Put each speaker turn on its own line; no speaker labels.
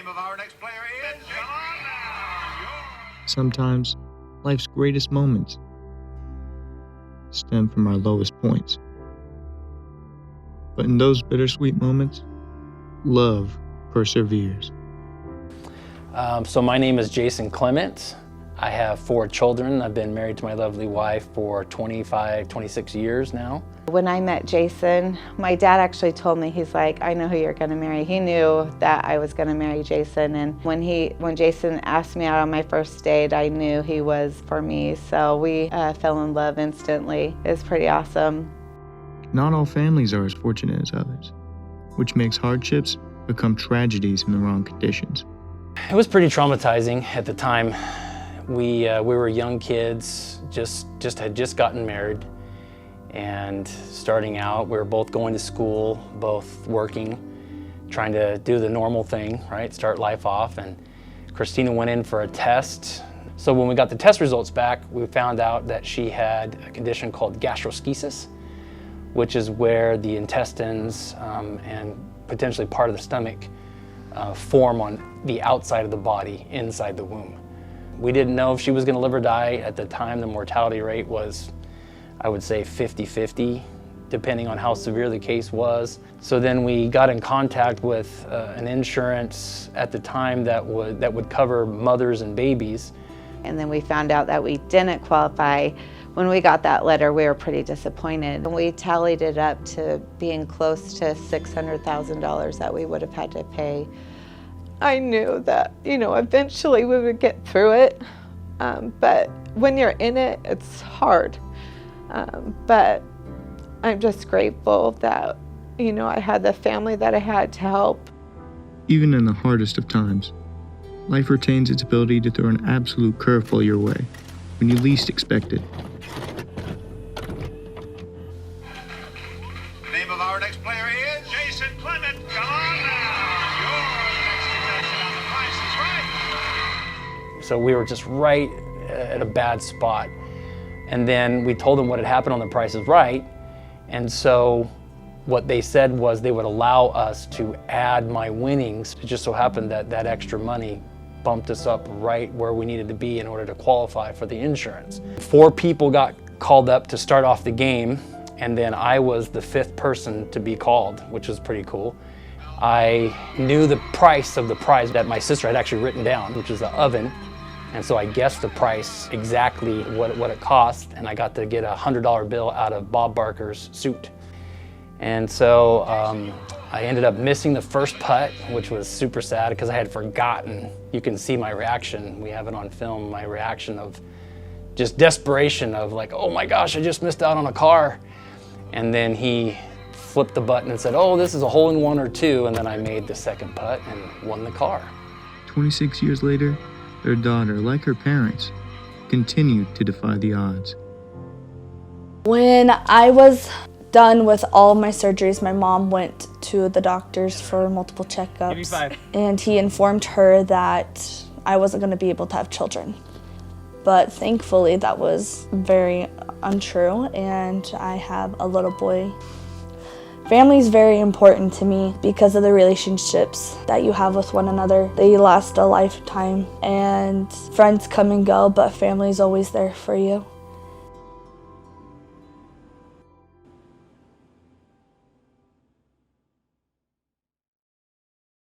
Name of our next player is... Come on now.
Sometimes, life's greatest moments stem from our lowest points. But in those bittersweet moments, love perseveres.
So my name is Jason Clement. I have 4 children. I've been married to my lovely wife for 26 years now.
When I met Jason, my dad actually told me, he's like, I know who you're gonna marry. He knew that I was gonna marry Jason, and when Jason asked me out on my first date, I knew he was for me, so we fell in love instantly. It was pretty awesome.
Not all families are as fortunate as others, which makes hardships become tragedies in the wrong conditions.
It was pretty traumatizing at the time. We were young kids, had just gotten married, and starting out, we were both going to school, both working, trying to do the normal thing, right? Start life off, and Christina went in for a test. So when we got the test results back, we found out that she had a condition called gastroschisis, which is where the intestines and potentially part of the stomach form on the outside of the body, inside the womb. We didn't know if she was going to live or die. At the time, the mortality rate was, I would say, 50-50, depending on how severe the case was. So then we got in contact with an insurance at the time that would cover mothers and babies.
And then we found out that we didn't qualify. When we got that letter, we were pretty disappointed. We tallied it up to being close to $600,000 that we would have had to pay. I knew that, eventually we would get through it, but when you're in it, it's hard. But I'm just grateful that, I had the family that I had to help.
Even in the hardest of times, life retains its ability to throw an absolute curveball your way when you least expect it.
Name of our next player is... Jason Clement. Come on now. You're the next contestant on The Price is Right.
So we were just right at a bad spot. And then we told them what had happened on The Price is Right. And so what they said was they would allow us to add my winnings. It just so happened that that extra money bumped us up right where we needed to be in order to qualify for the insurance. 4 people got called up to start off the game, and then I was the 5th person to be called, which was pretty cool. I knew the price of the prize that my sister had actually written down, which is the oven. And so I guessed the price exactly what it cost, and I got to get a $100 bill out of Bob Barker's suit. And so I ended up missing the first putt, which was super sad because I had forgotten. You can see my reaction. We have it on film, my reaction of just desperation of like, oh my gosh, I just missed out on a car. And then he flipped the button and said, oh, this is a hole-in-one or 2. And then I made the second putt and won the car.
26 years later, their daughter, like her parents, continued to defy the odds.
When I was done with all of my surgeries, my mom went to the doctors for multiple checkups, and he informed her that I wasn't going to be able to have children. But thankfully that was very untrue, and I have a little boy. Family is very important to me because of the relationships that you have with one another. They last a lifetime, and friends come and go, but family is always there for you.